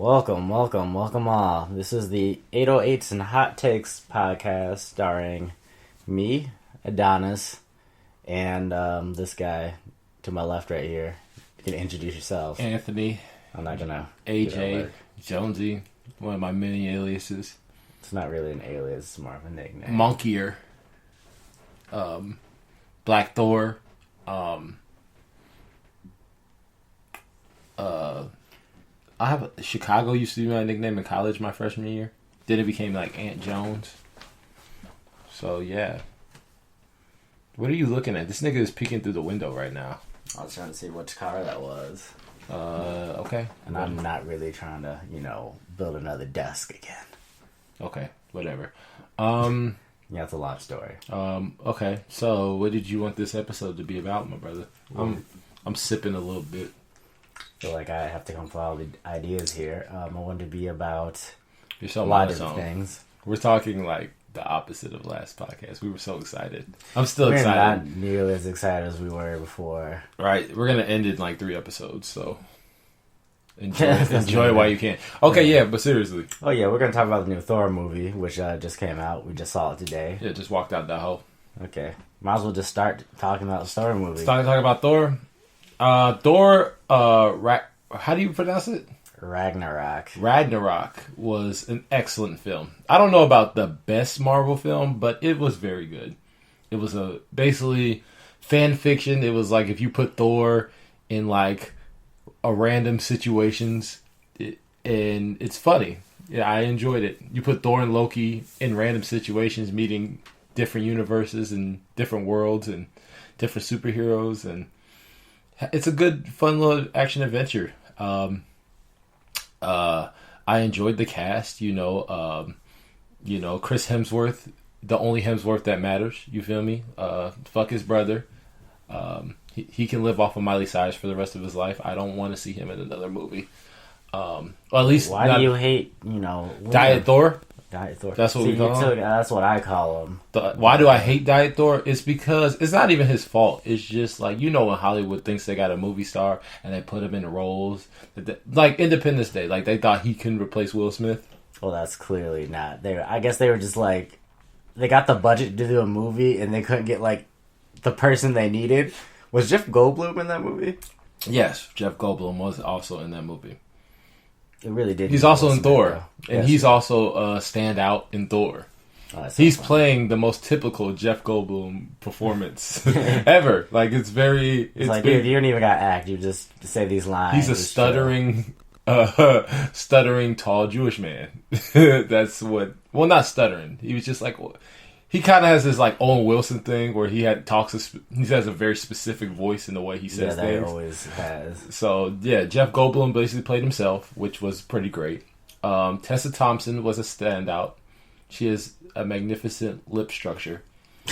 Welcome all. This is the 808s and Hot Takes podcast starring me, Adonis, and this guy to my left right here. You can introduce yourself. Anthony. I'm not gonna. AJ. Jonesy. One of my many aliases. It's not really an alias, it's more of a nickname. Monkier. Black Thor. Chicago used to be my nickname in college my freshman year. Then it became like Aunt Jones. So yeah. What are you looking at? This nigga is peeking through the window right now. I was trying to see which car that was. Okay. And I'm not really trying to, build another desk again. Okay, whatever. Yeah, it's a long story. Okay. So what did you want this episode to be about, my brother? I'm sipping a little bit. I feel like I have to come up with all the ideas here. I want to be about a lot of things. We're talking like the opposite of last podcast. We were so excited. I'm still We're excited. Not nearly as excited as we were before. Right. We're going to end it in like 3 episodes, so enjoy while you can. Okay, yeah, but seriously. Oh, yeah, we're going to talk about the new Thor movie, which just came out. We just saw it today. Yeah, just walked out that hole. Okay. Might as well just start talking about the Thor movie. Start talking about Thor. Thor, how do you pronounce it? Ragnarok was an excellent film. I don't know about the best Marvel film, but it was very good. It was basically fan fiction. It was like if you put Thor in like a random situations, and it's funny. Yeah, I enjoyed it. You put Thor and Loki in random situations, meeting different universes and different worlds and different superheroes, and it's a good, fun little action adventure. I enjoyed the cast. Chris Hemsworth, the only Hemsworth that matters. You feel me? Fuck his brother. He can live off of Miley Cyrus for the rest of his life. I don't want to see him in another movie. Well, at least why do you hate Diet Thor? Diet Thor. That's what we call him. That's what I call him. Why do I hate Diet Thor? It's because it's not even his fault. It's just like when Hollywood thinks they got a movie star and they put him in roles like Independence Day, like they thought he couldn't replace Will Smith. Well, that's clearly not. I guess they were just like they got the budget to do a movie and they couldn't get like the person they needed. Was Jeff Goldblum in that movie? Yes, Jeff Goldblum was also in that movie. It really did. He's also in Thor, and he's also a standout in Thor. Oh, he's playing the most typical Jeff Goldblum performance ever. Like it's like, dude, you don't even got to act. You just say these lines. He's a stuttering tall Jewish man. That's what. Well, not stuttering. He was just like. He kind of has this like Owen Wilson thing where he has a very specific voice in the way he says things. Yeah, that always has. So yeah, Jeff Goldblum basically played himself, which was pretty great. Tessa Thompson was a standout. She has a magnificent lip structure.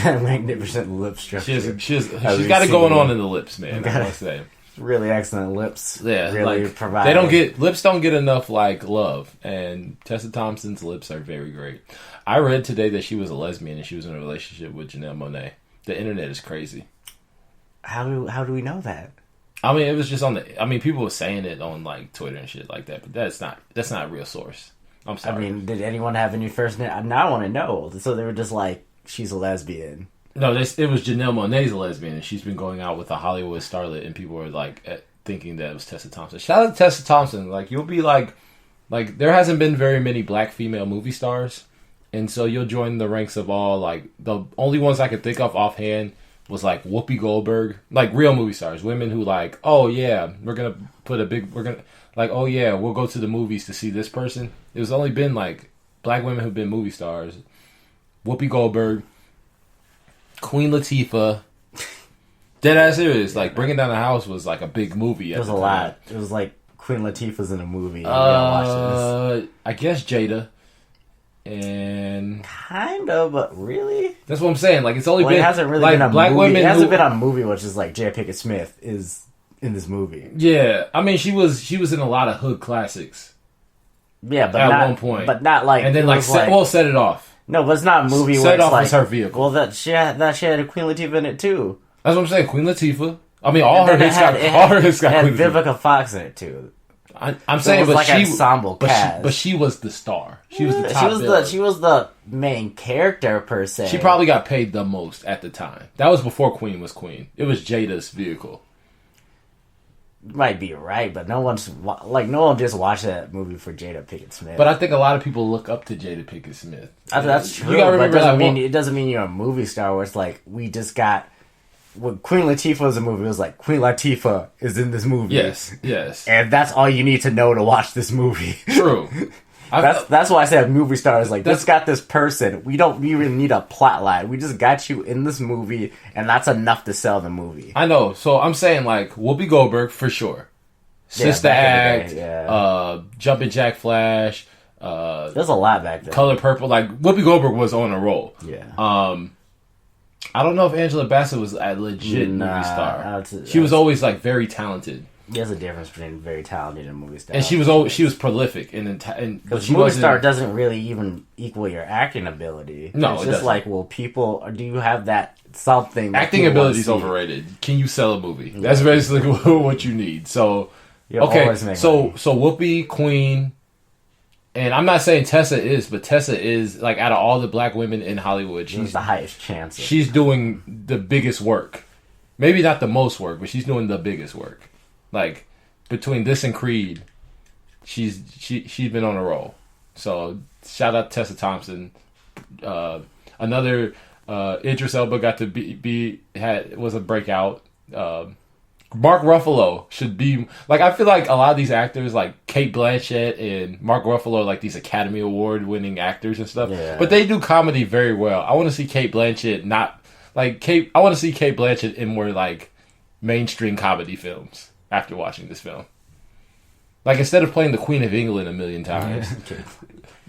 Magnificent lip structure. She's got it going on in the lips, man. I must say. Really excellent lips. Yeah, really provide. Lips don't get enough like love, and Tessa Thompson's lips are very great. I read today that she was a lesbian and she was in a relationship with Janelle Monáe. The internet is crazy. How do we know that? I mean, it was just people were saying it on like Twitter and shit like that, but that's not a real source. I'm sorry. I mean, did anyone have any first name? Now I want to know. So they were just like, she's a lesbian. No, it was Janelle Monáe's a lesbian, and she's been going out with a Hollywood starlet, and people were like thinking that it was Tessa Thompson. Shout out to Tessa Thompson. Like you'll be like there hasn't been very many black female movie stars. And so you'll join the ranks of all, like, the only ones I could think of offhand was, like, Whoopi Goldberg. Like, real movie stars. Women who, like, oh, yeah, we'll go to the movies to see this person. It was only been, like, black women who've been movie stars. Whoopi Goldberg. Queen Latifah. Deadass serious. Like, Bringing Down the House was, like, a big movie. It was a lot. It was, like, Queen Latifah's in a movie. I guess Jada. And kind of, but really, that's what I'm saying. Like it's only been it hasn't really like been a black movie. women. It hasn't been a movie, which is like Jada Pinkett Smith is in this movie. Yeah, I mean she was in a lot of hood classics. Yeah, but at one point, but not like and then Set It Off. No, but it's not a movie. Set where It Off like, was her vehicle. Well, that she had a Queen Latifah in it too. That's what I'm saying. Queen Latifah. I mean, all her hits got Queen Latifah. Vivica Fox in it too. I'm saying, but like she ensemble cast. but she was the star. She was the top. She was the main character per se. She probably got paid the most at the time. That was before Queen was Queen. It was Jada's vehicle. You might be right, but no one just watched that movie for Jada Pinkett Smith. But I think a lot of people look up to Jada Pinkett Smith. That's true. You gotta remember it doesn't mean you're a movie star where it's like we just got. When Queen Latifah was a movie, it was like Queen Latifah is in this movie. Yes. And that's all you need to know to watch this movie. True. That's why I said movie star is like, this got this person. We don't even need a plot line. We just got you in this movie, and that's enough to sell the movie. I know. So I'm saying, like, Whoopi Goldberg, for sure. Sister Act, Jumpin' Jack Flash. There's a lot back there. Color Purple. Like, Whoopi Goldberg was on a roll. Yeah. I don't know if Angela Bassett was a legit movie star. She was always, like, very talented. There's a difference between very talented and movie star. And she was prolific. Because movie star doesn't really even equal your acting ability. No, it's it just doesn't. like, well, do you have that something? That acting ability is overrated. Can you sell a movie? Yeah. That's basically what you need. So, okay. So Whoopi, Queen, and I'm not saying Tessa is, but Tessa is, like, out of all the black women in Hollywood, she's the highest chance. She's doing the biggest work. Maybe not the most work, but she's doing the biggest work. Like, between this and Creed, she's been on a roll. So, shout out to Tessa Thompson. Another Idris Elba got to was a breakout. Mark Ruffalo should be, like, I feel like a lot of these actors, like Cate Blanchett and Mark Ruffalo, are like these Academy Award winning actors and stuff. Yeah. But they do comedy very well. I want to see Cate Blanchett I want to see Cate Blanchett in more, like, mainstream comedy films after watching this film. Like, instead of playing the Queen of England a million times,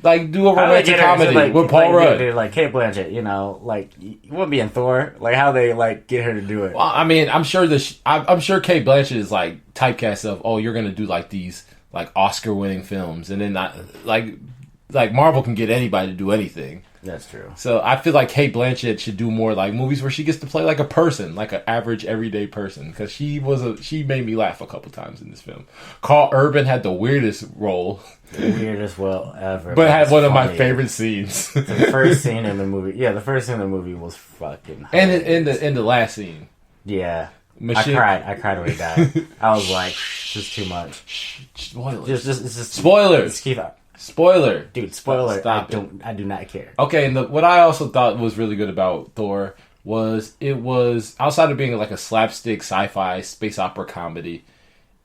like, do a romantic comedy with Paul Rudd. Like Cate Blanchett, like, you wouldn't be in Thor. Like, how they, like, get her to do it. Well, I mean, I'm sure I'm sure Cate Blanchett is, like, typecast of, oh, you're going to do, like, these, like, Oscar-winning films. And then, not like Marvel can get anybody to do anything. That's true. So I feel like Cate Blanchett should do more, like, movies where she gets to play like a person, like an average everyday person, because she made me laugh a couple times in this film. Carl Urban had the weirdest role, the weirdest role ever, but had one of my favorite scenes. The first scene in the movie, was fucking hilarious. And the last scene, yeah. I cried when he died. I was like, this is too much. Spoilers. Just spoilers. Just keep up. Spoiler. Dude, spoiler. Stop I do not care. Okay, and what I also thought was really good about Thor was it was, outside of being like a slapstick sci-fi space opera comedy,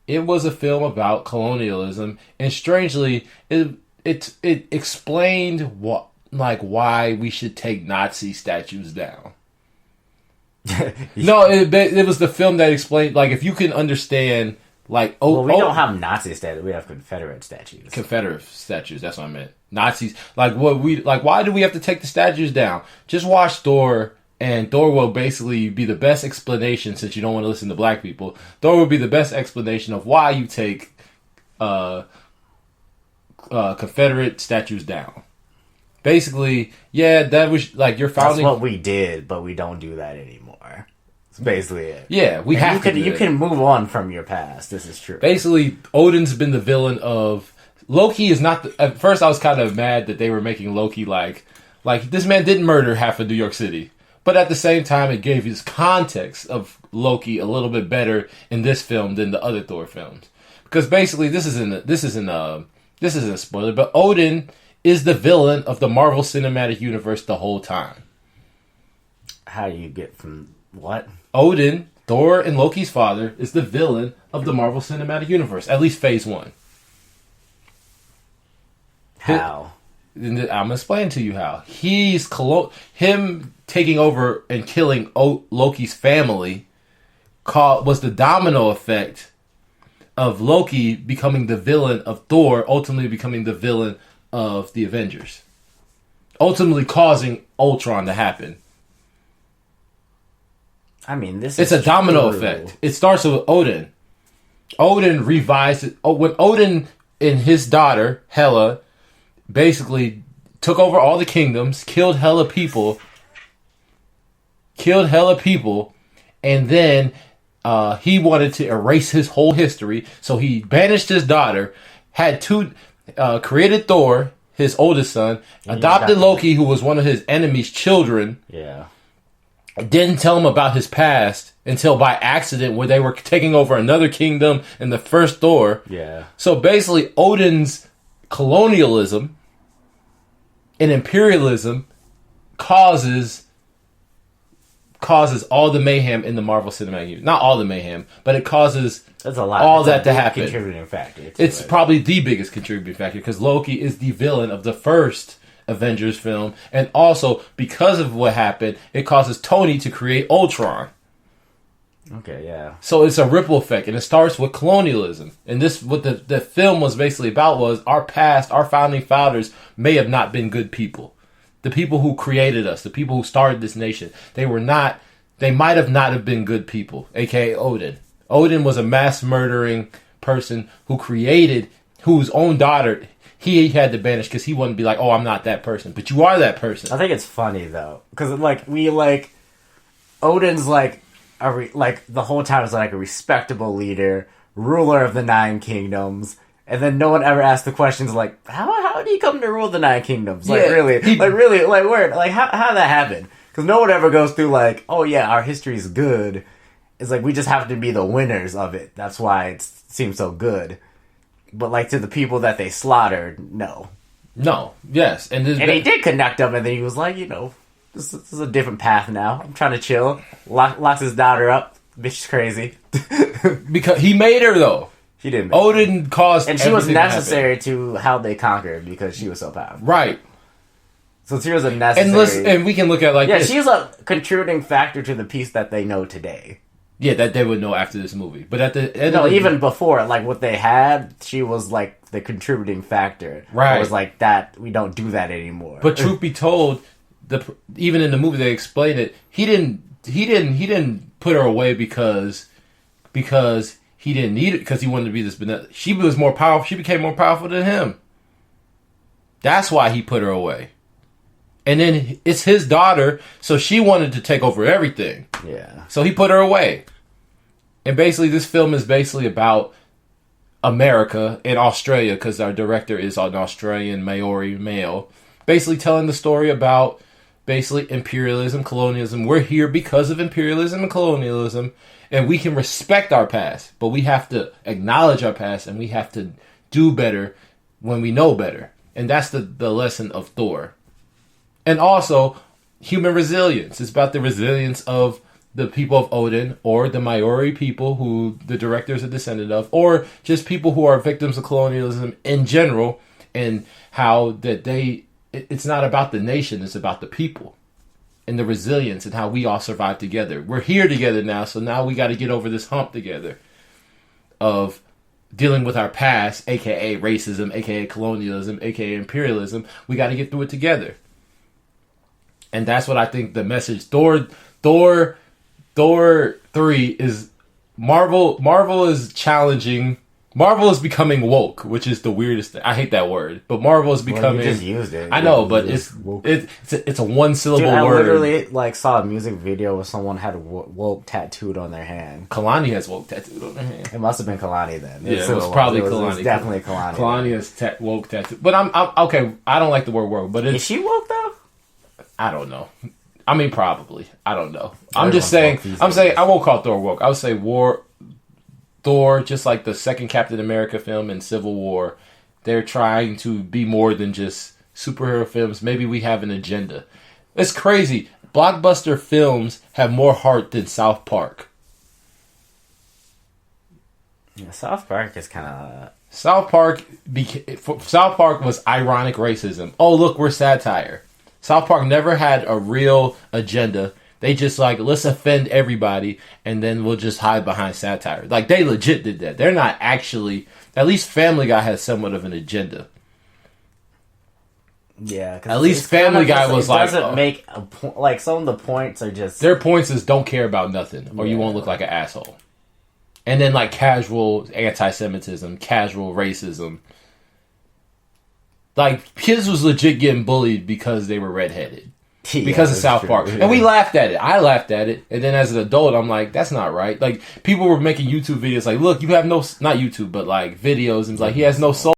it was a film about colonialism, and strangely, it explained why we should take Nazi statues down. No, it was the film that explained, like, if you can understand, like, we don't have Nazi statues. We have Confederate statues. Confederate statues. That's what I meant. Nazis. Like, why do we have to take the statues down? Just watch Thor, and Thor will basically be the best explanation, since you don't want to listen to black people. Thor will be the best explanation of why you take Confederate statues down. Basically, yeah, that was like your founding. That's what we did, but we don't do that anymore. That's basically it. Yeah, you can move on from your past. This is true. Basically, Odin's been the villain of Loki. Is not at first I was kind of mad that they were making Loki like this man didn't murder half of New York City, but at the same time it gave his context of Loki a little bit better in this film than the other Thor films, because basically this isn't a spoiler, but Odin is the villain of the Marvel Cinematic Universe the whole time. How do you get from what? Odin, Thor and Loki's father, is the villain of the Marvel Cinematic Universe, at least Phase 1. How? I'm going to explain to you how. Him taking over and killing Loki's family was the domino effect of Loki becoming the villain of Thor, ultimately becoming the villain of the Avengers. Ultimately causing Ultron to happen. I mean, it's a domino effect. It starts with Odin. Odin revised it. When Odin and his daughter, Hela, basically took over all the kingdoms, killed hella people, and then he wanted to erase his whole history, so he banished his daughter, created Thor, his oldest son, adopted Loki, who was one of his enemy's children. Yeah. Didn't tell him about his past until by accident, where they were taking over another kingdom in the first Thor. Yeah. So basically, Odin's colonialism and imperialism causes all the mayhem in the Marvel Cinematic Universe. Not all the mayhem, but it causes That's a lot. all That's that a to happen. Contributing factor. It's probably the biggest contributing factor because Loki is the villain of the first Avengers film, and also because of what happened, it causes Tony to create Ultron. Okay, yeah. So it's a ripple effect, and it starts with colonialism. And this, what the film was basically about, was our past, our founding fathers may have not been good people. The people who created us, the people who started this nation, they might have not have been good people, aka Odin. Odin was a mass murdering person whose own daughter he had to banish because he wouldn't be like, oh, I'm not that person. But you are that person. I think it's funny, though. Because, Odin's, the whole time is like a respectable leader, ruler of the 9 kingdoms. And then no one ever asked the questions like, how did he come to rule the 9 kingdoms? How did that happen? Because no one ever goes through oh yeah, our history's good. It's we just have to be the winners of it. That's why it seems so good. But to the people that they slaughtered, no. No, yes. And he did connect them, and then he was this is a different path now. I'm trying to chill. Locks his daughter up. Bitch is crazy. Because he made her, though. He didn't. Odin caused, and she was necessary to how they conquered because she was so powerful. Right. So she was a necessary. And we can look at this. She's a contributing factor to the piece that they know today. Yeah, that they would know after this movie. But at the end, even before, what they had, she was the contributing factor. Right. It was that we don't do that anymore. But truth be told, even in the movie they explained it. He didn't put her away because he didn't need it, because he wanted to be this benevolent. She was more powerful. She became more powerful than him. That's why he put her away. And then it's his daughter, so she wanted to take over everything. Yeah. So he put her away. And basically, this film is basically about America and Australia, because our director is an Australian Maori male. Basically telling the story about imperialism, colonialism. We're here because of imperialism and colonialism, and we can respect our past, but we have to acknowledge our past, and we have to do better when we know better. And that's the lesson of Thor. And also, human resilience. It's about the resilience of the people of Odin, or the Maori people who the director is a descendant of, or just people who are victims of colonialism in general, and how that it's not about the nation, it's about the people. And the resilience and how we all survive together. We're here together now, so now we got to get over this hump together of dealing with our past, aka racism, aka colonialism, aka imperialism. We got to get through it together. And that's what I think the message Thor 3 is. Marvel is challenging. Marvel is becoming woke, which is the weirdest thing. I hate that word, but Marvel is becoming. Well, you just used it. I know, but it's a one syllable word. I literally saw a music video where someone had woke tattooed on their hand. Kalani has woke tattooed on her hand. It must have been Kalani then. Yeah, it was probably Kalani. It was definitely Kalani. Kalani has woke tattooed, but I'm okay. I don't like the word woke, but is she woke though? I don't know. I mean, probably. I don't know. I'm just saying. I won't call Thor woke. I would say Thor, just like the second Captain America film and Civil War, they're trying to be more than just superhero films. Maybe we have an agenda. It's crazy. Blockbuster films have more heart than South Park. Yeah, South Park is kind of... South Park was ironic racism. Oh, look, we're satire. South Park never had a real agenda. They just let's offend everybody, and then we'll just hide behind satire. They legit did that. They're not actually... At least Family Guy has somewhat of an agenda. Yeah. At least Family Guy was doesn't make a point... some of the points are just... Their points is don't care about nothing, or you won't look like an asshole. And then casual anti-Semitism, casual racism. Kids was legit getting bullied because they were redheaded. Yeah, because of that's South true. Park. Yeah. And we laughed at it. I laughed at it. And then as an adult, I'm like, that's not right. Like, people were making YouTube videos like, look, you have no, not YouTube, but like videos, and it's like, he has no soul.